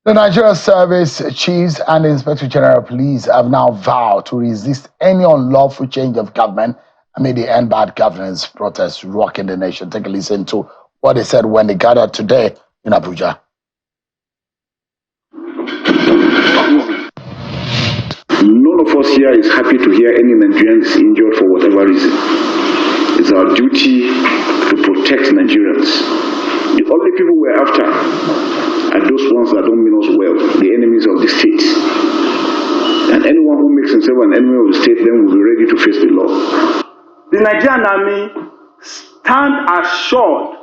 The Nigeria Service Chiefs and the Inspector General of Police have now vowed to resist any unlawful change of government amid the End Bad Governance protests rocking the nation. Take a listen to what they said when they gathered today in Abuja. None of us here is happy to hear any Nigerians injured for whatever reason. It's our duty to protect Nigerians. The only people we're after are those ones that don't mean us well, the enemies of the state. And anyone who makes himself an enemy of the state then will be ready to face the law. The Nigerian army stand assured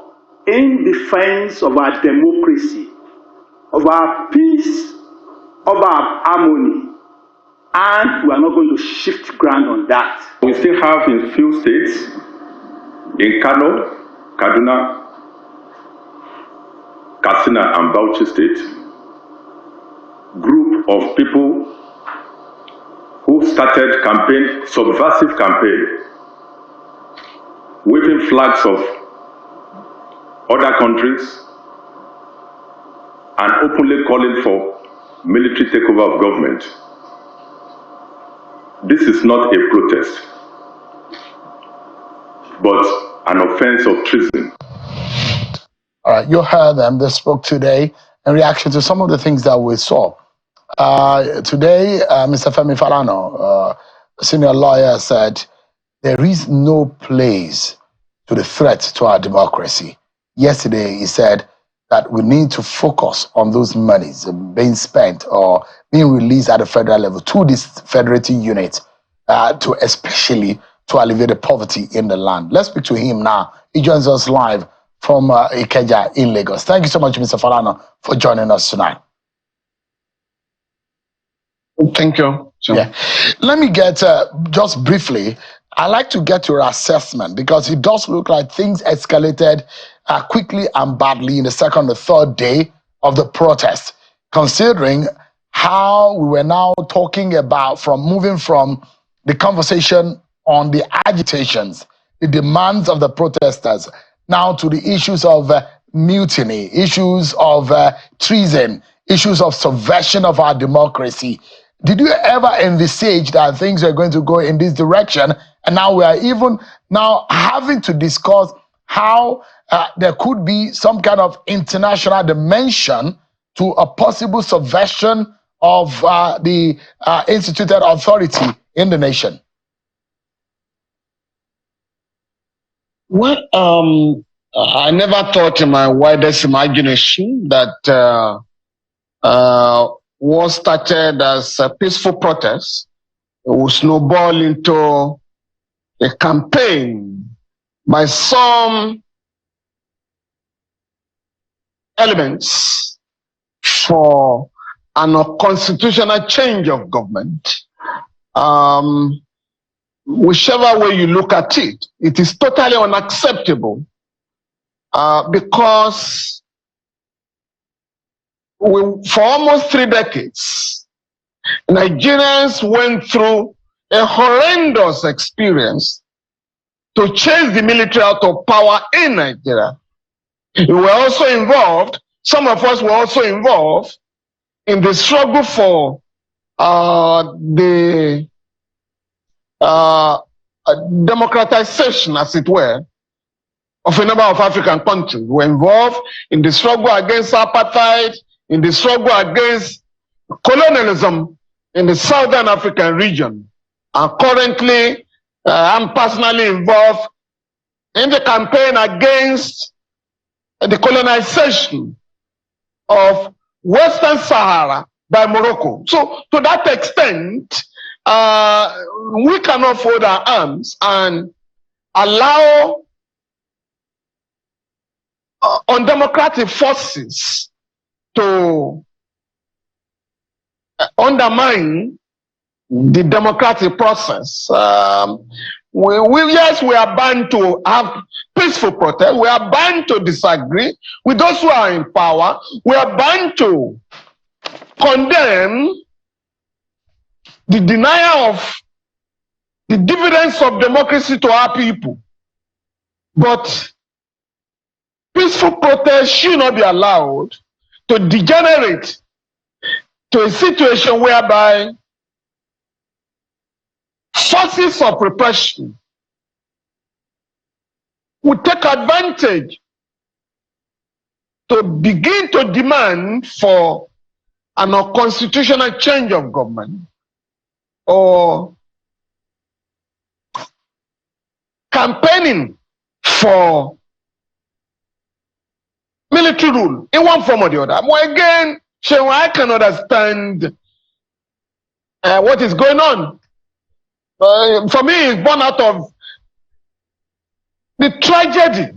in defense of our democracy, of our peace, of our harmony, and we are not going to shift ground on that. We still have in few states, in Kano, Kaduna, Katsina and Bauchi state, group of people who started subversive campaign, waving flags of other countries and openly calling for military takeover of government. This is not a protest, but an offense of treason. All right, you heard them. They spoke today in reaction to some of the things that we saw. Today, Mr. Femi Falana, senior lawyer, said there is no place to the threat to our democracy. Yesterday, he said that we need to focus on those monies being spent or being released at the federal level to this federating unit especially to alleviate the poverty in the land. Let's speak to him now. He joins us live from Ikeja in Lagos. Thank you so much, Mr. Falana, for joining us tonight. Thank you. Sure. Yeah. Let me get, just briefly, I'd like to get your assessment because it does look like things escalated quickly and badly in the second or third day of the protest, considering how we were now talking about moving from the conversation on the agitations, the demands of the protesters, now to the issues of mutiny, issues of treason, issues of subversion of our democracy. Did you ever envisage that things are going to go in this direction? And now we are even now having to discuss how there could be some kind of international dimension to a possible subversion of the instituted authority in the nation. Well, I never thought in my widest imagination that what started as a peaceful protest will snowball into a campaign by some elements for an unconstitutional change of government. Whichever way you look at it, it is totally unacceptable because for almost 3 decades, Nigerians went through a horrendous experience to chase the military out of power in Nigeria. We were also involved, some of us were also involved in the struggle for the democratization, as it were, of a number of African countries. We were involved in the struggle against apartheid, in the struggle against colonialism in the Southern African region. And currently, I'm personally involved in the campaign against the colonization of Western Sahara by Morocco. So to that extent, we cannot fold our arms and allow undemocratic forces to undermine the democratic process. Yes, we are bound to have peaceful protest. We are bound to disagree with those who are in power. We are bound to condemn the denial of the dividends of democracy to our people. But peaceful protest should not be allowed to degenerate to a situation whereby forces of repression would take advantage to begin to demand for an unconstitutional change of government or campaigning for military rule in one form or the other. Well, again, I can understand what is going on. For me, it's born out of the tragedy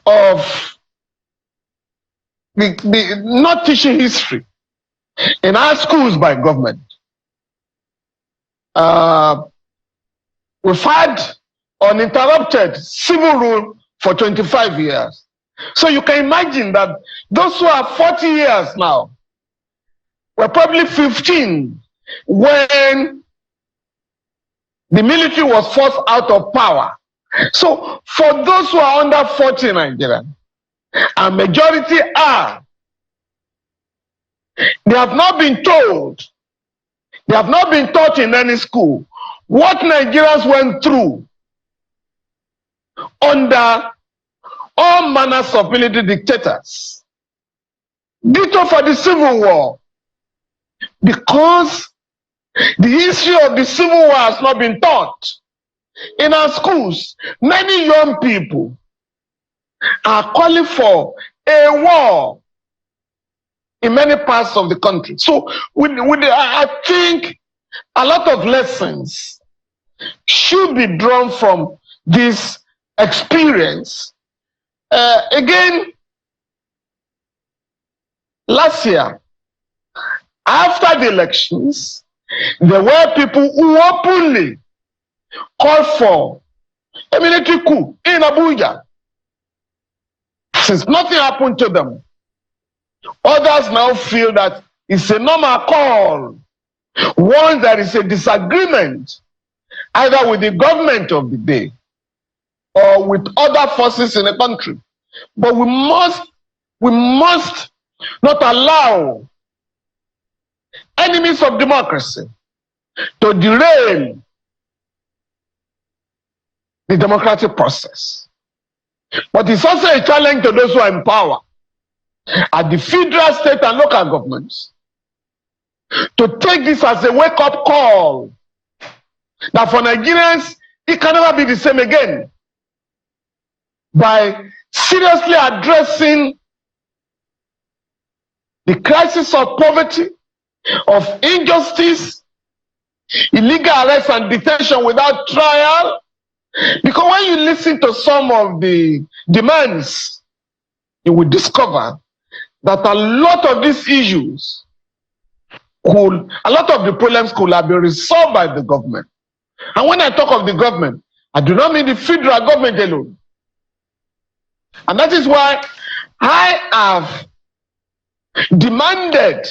of the not teaching history in our schools by government. We've had uninterrupted civil rule for 25 years. So you can imagine that those who are 40 years now were probably 15 when the military was forced out of power. So for those who are under 40 in Nigeria, a majority are, they have not been told, they have not been taught in any school what Nigerians went through under all manners of military dictators. Ditto for the Civil War, because the history of the Civil War has not been taught in our schools. Many young people are calling for a war in many parts of the country. So I think a lot of lessons should be drawn from this experience. Again, last year, after the elections, there were people who openly called for a military coup in Abuja. Since nothing happened to them, others now feel that it's a normal call once there is a disagreement either with the government of the day or with other forces in the country. But we must not allow enemies of democracy to derail the democratic process. But it's also a challenge to those who are in power at the federal, state, and local governments to take this as a wake-up call that for Nigerians, it can never be the same again, by seriously addressing the crisis of poverty, of injustice, illegal arrest and detention without trial. Because when you listen to some of the demands, you will discover that a lot of these issues a lot of the problems could have been resolved by the government. And when I talk of the government, I do not mean the federal government alone. And that is why I have demanded,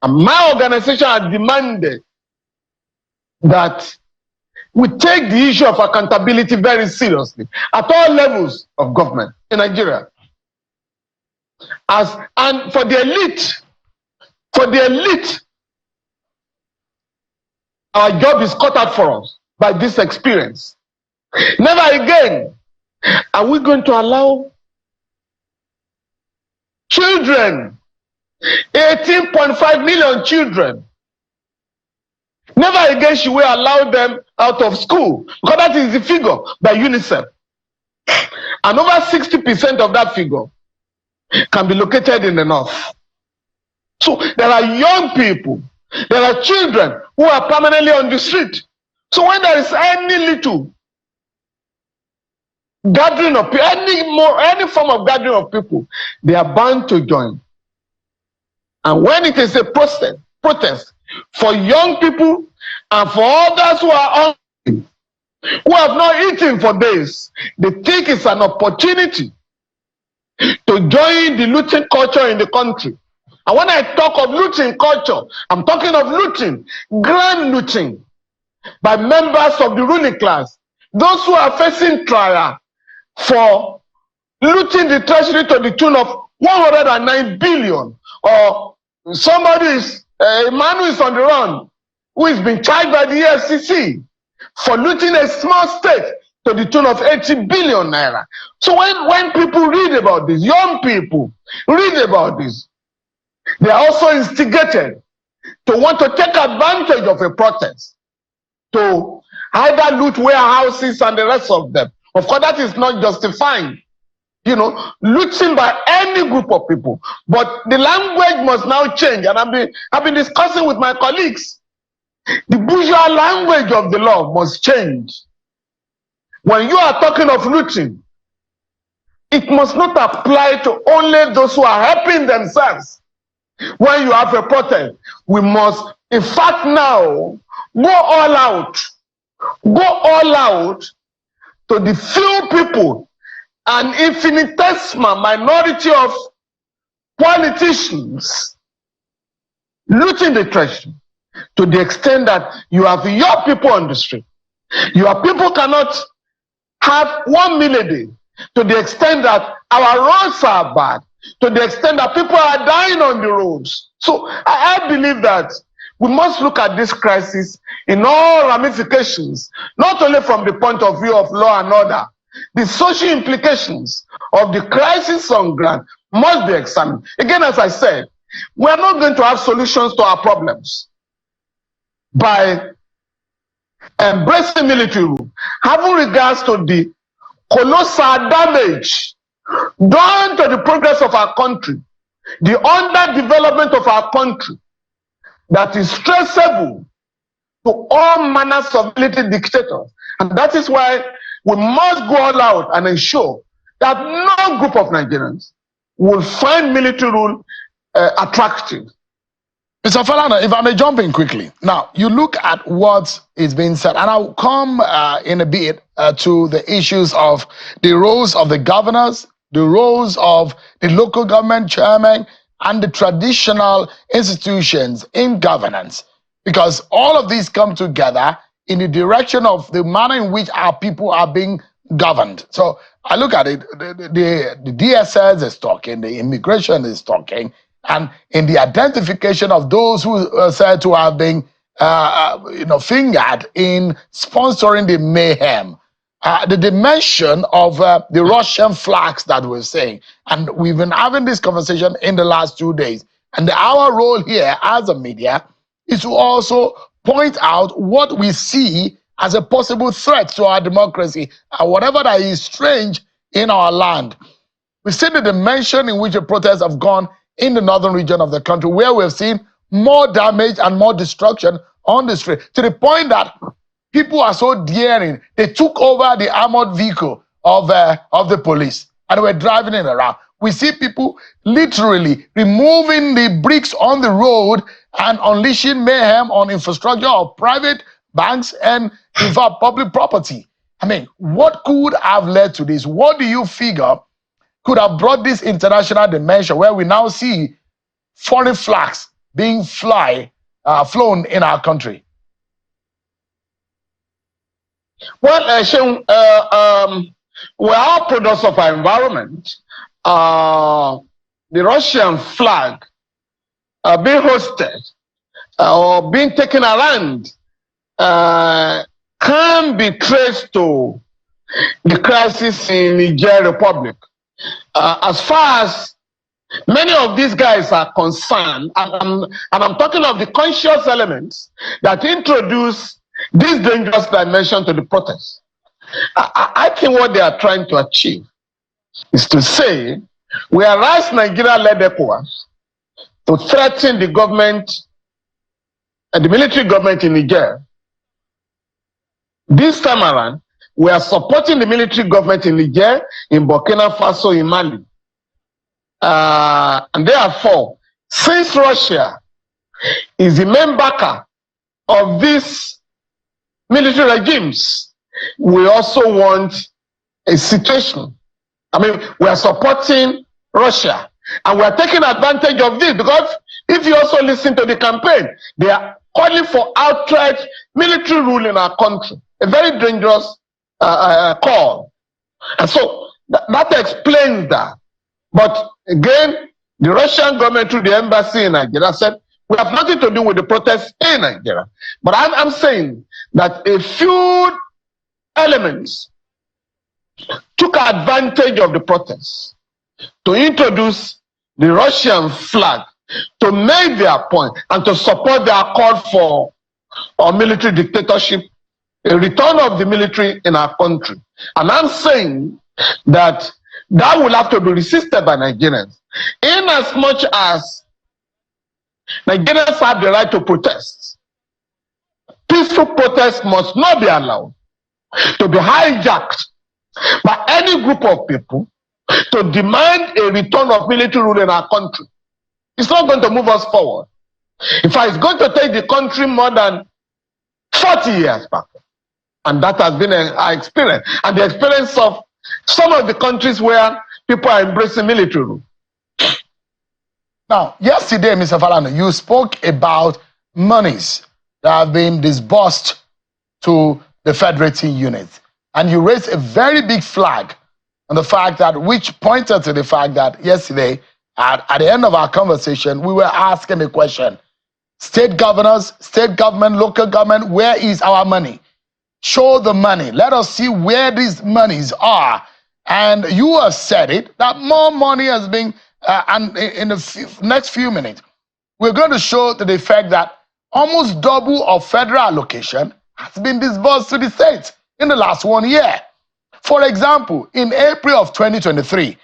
and my organization has demanded, that we take the issue of accountability very seriously at all levels of government in Nigeria. And for the elite, our job is cut out for us by this experience. Never again are we going to allow children, 18.5 million children, never again should we allow them out of school, because that is the figure by UNICEF. And over 60% of that figure can be located in the north. So there are young people, there are children who are permanently on the street. So when there is any little gathering of people, any form of gathering of people, they are bound to join. And when it is a protest for young people and for others who are hungry, who have not eaten for days, they think it's an opportunity to join the looting culture in the country. And when I talk of looting culture, I'm talking of looting, grand looting, by members of the ruling class, those who are facing trial for looting the treasury to the tune of 109 billion, or somebody is, a man who is on the run, who is being charged by the EFCC for looting a small state to the tune of 80 billion naira. So when people read about this, young people read about this, they are also instigated to want to take advantage of a protest to either loot warehouses and the rest of them. Of course, that is not justifying, looting by any group of people. But the language must now change. And I've been discussing with my colleagues. The bourgeois language of the law must change. When you are talking of looting, it must not apply to only those who are helping themselves. When you have a protest, we must, in fact, now go all out to the few people, an infinitesimal minority of politicians looting the treasury, to the extent that you have your people on the street. Your people cannot have 1 meal a day, to the extent that our roads are bad, to the extent that people are dying on the roads. So I believe that we must look at this crisis in all ramifications, not only from the point of view of law and order. The social implications of the crisis on ground must be examined. Again, as I said, we are not going to have solutions to our problems by embracing military rule, having regards to the colossal damage done to the progress of our country, the underdevelopment of our country, that is traceable to all manners of military dictators. And that is why we must go all out and ensure that no group of Nigerians will find military rule attractive. Mr. Falana, if I may jump in quickly. Now, you look at what is being said, and I'll come in a bit to the issues of the roles of the governors, the roles of the local government chairman, and the traditional institutions in governance, because all of these come together in the direction of the manner in which our people are being governed. So I look at it, the DSS is talking, the immigration is talking, and in the identification of those who are said to have been fingered in sponsoring the mayhem, the dimension of the Russian flags that we're saying. And we've been having this conversation in the last 2 days. And our role here as a media is to also point out what we see as a possible threat to our democracy and whatever that is strange in our land. We see the dimension in which the protests have gone in the northern region of the country, where we've seen more damage and more destruction on the street, to the point that people are so daring, they took over the armored vehicle of the police and were driving it around. We see people literally removing the bricks on the road and unleashing mayhem on infrastructure of private banks and, in fact, public property. I mean, what could have led to this? What do you figure could have brought this international dimension where we now see foreign flags being flown in our country? Well, Sean, we're all products of our environment. The Russian flag being hosted or being taken around can be traced to the crisis in the Niger Republic. As far as many of these guys are concerned, and I'm talking of the conscious elements that introduce this dangerous dimension to the protest, I think what they are trying to achieve is to say, whereas Nigeria led ECOWAS to threaten the government and the military government in Niger, this time around, we are supporting the military government in Niger, in Burkina Faso, in Mali. And therefore, since Russia is the main backer of these military regimes, we also want a situation. I mean, we are supporting Russia, and we are taking advantage of this, because if you also listen to the campaign, they are calling for outright military rule in our country, a very dangerous call. And so that explains that. But again, The Russian government, through the embassy in Nigeria, said, we have nothing to do with the protests in Nigeria. But I'm saying that a few elements took advantage of the protests to introduce the Russian flag, to make their point and to support their call for a military dictatorship, a return of the military in our country. And I'm saying that that will have to be resisted by Nigerians, in as much as Nigerians have the right to protest. Peaceful protest must not be allowed to be hijacked by any group of people to demand a return of military rule in our country. It's not going to move us forward. In fact, it's going to take the country more than 40 years back. And that has been our experience. And the experience of some of the countries where people are embracing military rule. Now, yesterday, Mr. Falana, you spoke about monies that have been disbursed to the federating units. And you raised a very big flag on the fact that, which pointed to the fact that yesterday, at the end of our conversation, we were asking the question, state governors, state government, local government, where is our money? Show the money. Let us see where these monies are. And you have said it, that more money has been, and in the next few minutes, we're going to show the effect that almost double of federal allocation has been disbursed to the states in the last 1 year. For example, in April of 2023,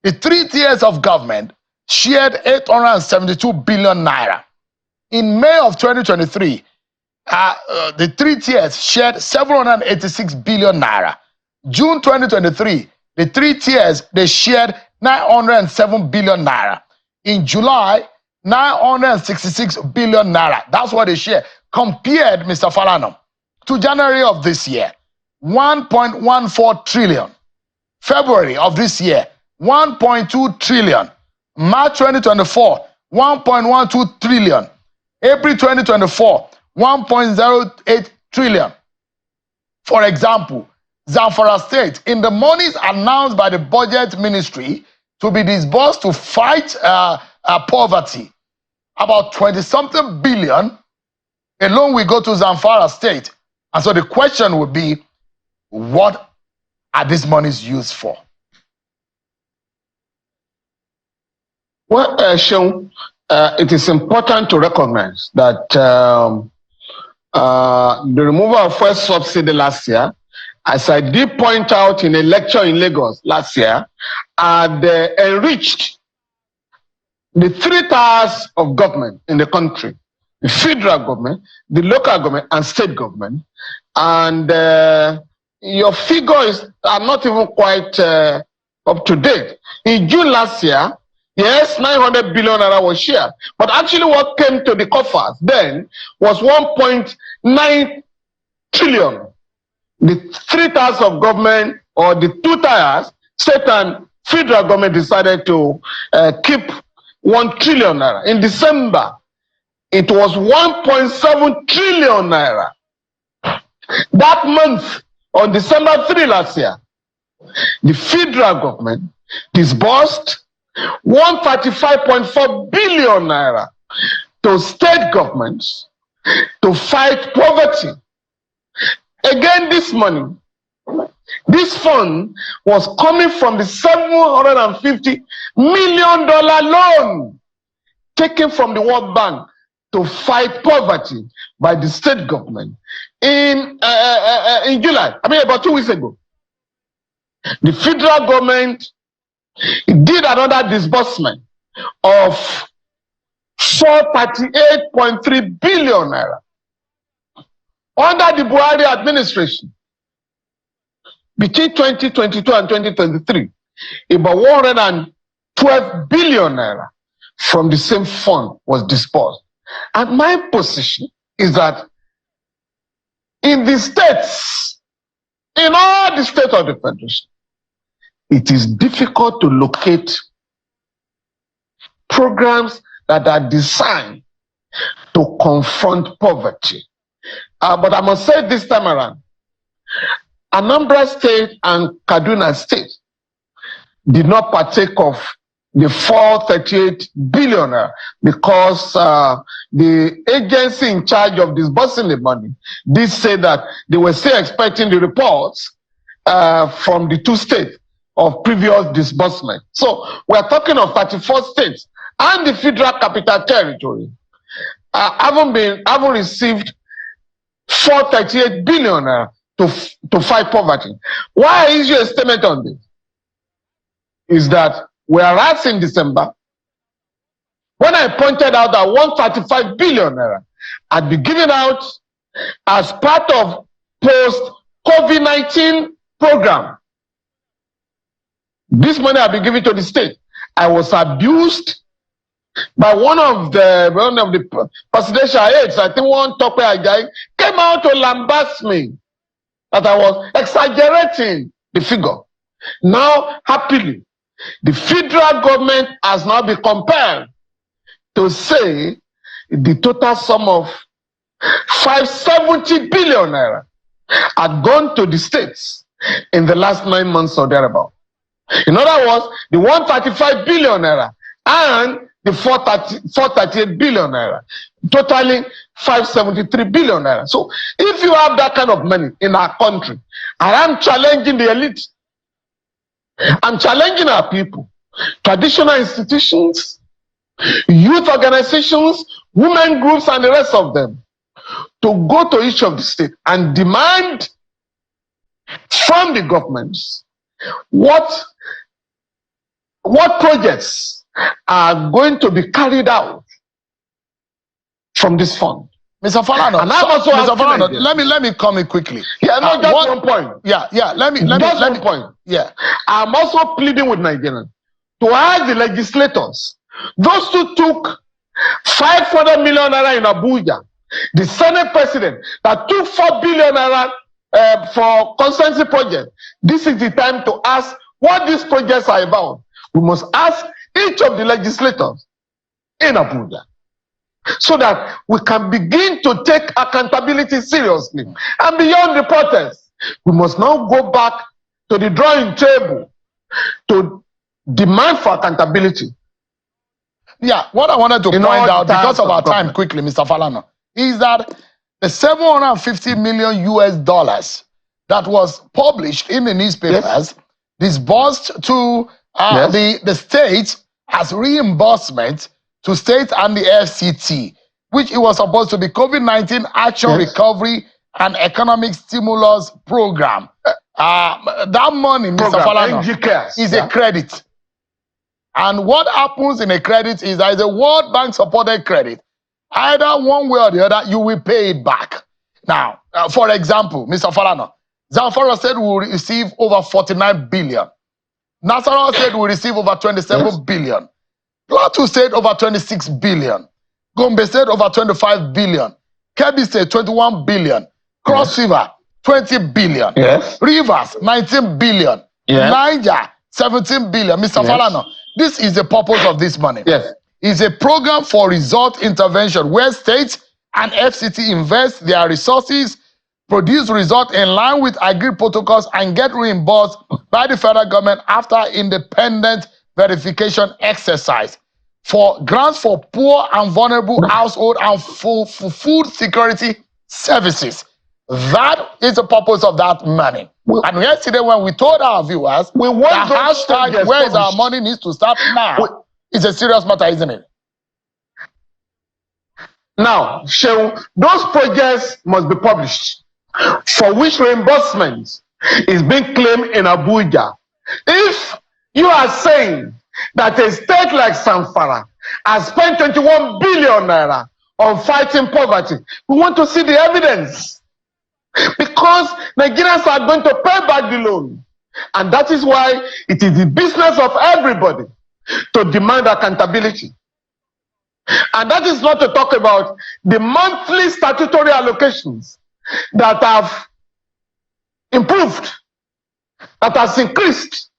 the 3 tiers of government shared 872 billion naira. In May of 2023, the 3 tiers shared 786 billion naira. June 2023, the 3 tiers, they shared 907 billion naira. In July, 966 billion naira. That's what they share. Compared, Mr. Falana, to January of this year, 1.14 trillion. February of this year, 1.2 trillion. March 2024, 1.12 trillion. April 2024, 1.08 trillion. For example, Zamfara State, in the monies announced by the Budget Ministry to be disbursed to fight poverty, about 20-something billion alone will go to Zamfara State. And so the question would be, what are these monies used for? Well, Sean, it is important to recognize that the removal of fuel subsidy last year, as I did point out in a lecture in Lagos last year, had enriched the 3 tiers of government in the country: the federal government, the local government, and state government. And your figures are not even quite up to date. In June last year, yes, 900 billion naira was shared, but actually what came to the coffers then was 1.9 trillion. The 3 tiers of government, or the 2 tiers, state and federal government, decided to keep 1 trillion naira. In December, it was 1.7 trillion naira. That month, on December 3 last year, the federal government disbursed 135.4 billion naira to state governments to fight poverty. Again, this money, this fund was coming from the $750 million loan taken from the World Bank to fight poverty by the state government in July, about 2 weeks ago. The federal government did another disbursement of 438.3 billion naira. Under the Buhari administration, between 2022 and 2023, about 112 billion naira from the same fund was disbursed. And my position is that in the states, in all the states of the Federation, it is difficult to locate programs that are designed to confront poverty. But I must say this time around, Anambra State and Kaduna State did not partake of the 438 billion because the agency in charge of disbursing the money did say that they were still expecting the reports from the 2 states of previous disbursement. So we're talking of 34 states and the Federal Capital Territory haven't received 438 billion to fight poverty. Why I issue a statement on this is that whereas in December, when I pointed out that 135 billion had been given out as part of post-COVID-19 program, this money had been given to the state. I was abused by one of the presidential aides. I think one Tope Ajayi came out to lambast me that I was exaggerating the figure. Now, happily, the federal government has now been compelled to say the total sum of 570 billion naira had gone to the states in the last 9 months or thereabout. In other words, the 135 billion naira and the 438 billion naira, totaling 573 billion naira. So if you have that kind of money in our country, I am challenging the elite. I'm challenging our people, traditional institutions, youth organizations, women groups, and the rest of them to go to each of the states and demand from the governments what projects are going to be carried out from this fund. Mr. Falana, and I'm also Mr. Falana, let me come in quickly. Yeah, no, just one point. Yeah. Let me point. Yeah. I'm also pleading with Nigerians to ask the legislators, those who took 500 million naira in Abuja, the Senate president that took 4 billion naira for constancy project. This is the time to ask what these projects are about. We must ask each of the legislators in Abuja, so that we can begin to take accountability seriously. And beyond the protest, we must now go back to the drawing table to demand for accountability. Yeah, what I wanted to point out, because of our time quickly, Mr. Falana, is that the $750 million US that was published in the newspapers, disbursed to the states as reimbursement to states and the FCT, which it was supposed to be COVID-19 Action Recovery and Economic Stimulus Program. That money, Mr. Falana, is a credit. And what happens in a credit is that it's a World Bank supported credit. Either one way or the other, you will pay it back. Now, for example, Mr. Falana, Zamfara said we will receive over 49 billion. Nasarawa said we will receive over 27 billion. Plateau State over 26 billion. Gombe State over 25 billion. Kebbi State 21 billion. Cross River 20 billion. Rivers 19 billion. Niger 17 billion. Mr. Falana, this is the purpose of this money. It's a program for result intervention where states and FCT invest their resources, produce results in line with agreed protocols, and get reimbursed by the federal government after independent verification exercise for grants for poor and vulnerable household and for food security services. That is the purpose of that money. And yesterday when we told our viewers, the hashtag where is our money needs to start now. It's a serious matter, isn't it? Now, those projects must be published, for which reimbursement is being claimed in Abuja. If you are saying that a state like Zamfara has spent 21 billion naira on fighting poverty, we want to see the evidence. Because Nigerians are going to pay back the loan. And that is why it is the business of everybody to demand accountability. And that is not to talk about the monthly statutory allocations that have improved, that has increased.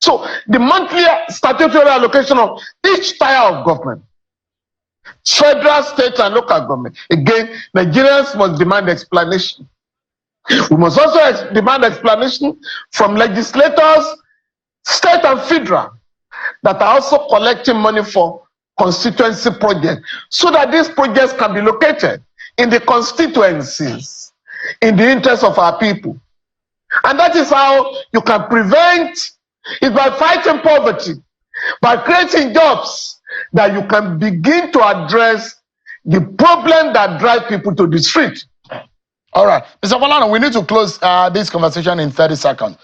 So the monthly statutory allocation of each tier of government, federal, state, and local government, again, Nigerians must demand explanation. We must also demand explanation from legislators, state and federal, that are also collecting money for constituency projects, so that these projects can be located in the constituencies in the interest of our people. And that is how you can prevent it, by fighting poverty, by creating jobs, that you can begin to address the problem that drive people to the street. All right. Mr. Falana, we need to close this conversation in 30 seconds.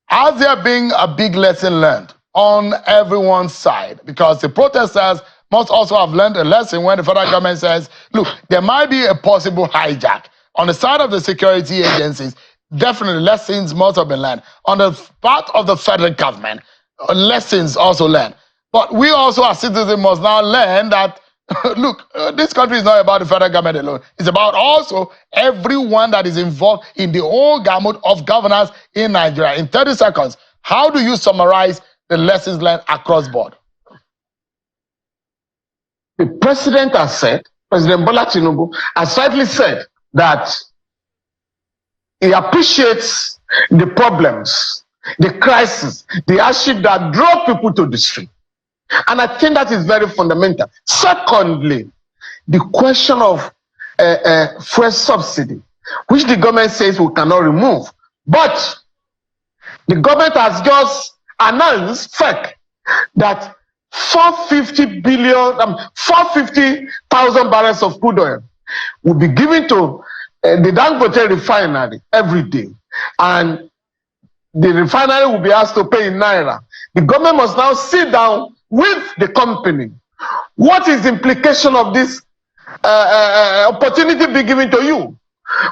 Has there been a big lesson learned on everyone's side? Because the protesters must also have learned a lesson when the federal government says, look, there might be a possible hijack. On the side of the security agencies, definitely lessons must have been learned. On the part of the federal government, lessons also learned. But we also as citizens must now learn that, look, this country is not about the federal government alone. It's about also everyone that is involved in the whole gamut of governance in Nigeria. In 30 seconds, how do you summarize the lessons learned across board? The president has said, President Bola Tinubu has rightly said that he appreciates the problems, the crisis, the hardship that drove people to the street. And I think that is very fundamental. Secondly, the question of fuel subsidy, which the government says we cannot remove. But the government has just announced that 450,000 barrels of crude oil will be given to the Dangote refinery every day. And the refinery will be asked to pay in naira. The government must now sit down with the company. What is the implication of this opportunity being given to you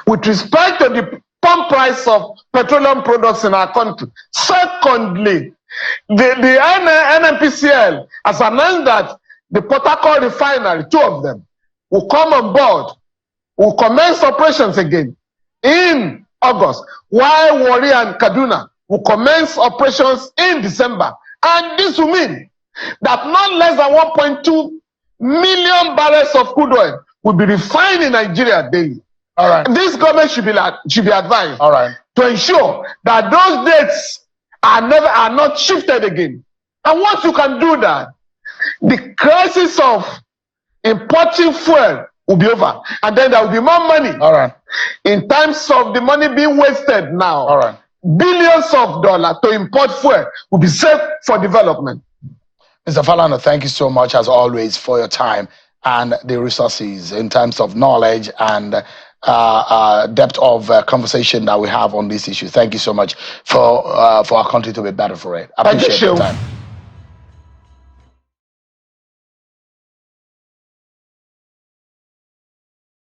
with respect to the pump price of petroleum products in our country? Secondly, the NNPCL has announced that the Port Harcourt refinery, 2 of them, will come on board, will commence operations again in August, while Warri and Kaduna will commence operations in December. And this will mean that not less than 1.2 million barrels of crude oil will be refined in Nigeria daily. All right. This government should be advised, all right, to ensure that those dates are not shifted again. And once you can do that, the crisis of importing fuel will be over, and then there will be more money. All right. In terms of the money being wasted now, all right, billions of dollars to import fuel will be saved for development. Mr. Falana, thank you so much, as always, for your time and the resources in terms of knowledge and depth of conversation that we have on this issue. Thank you so much for our country to be better for it. I appreciate your time.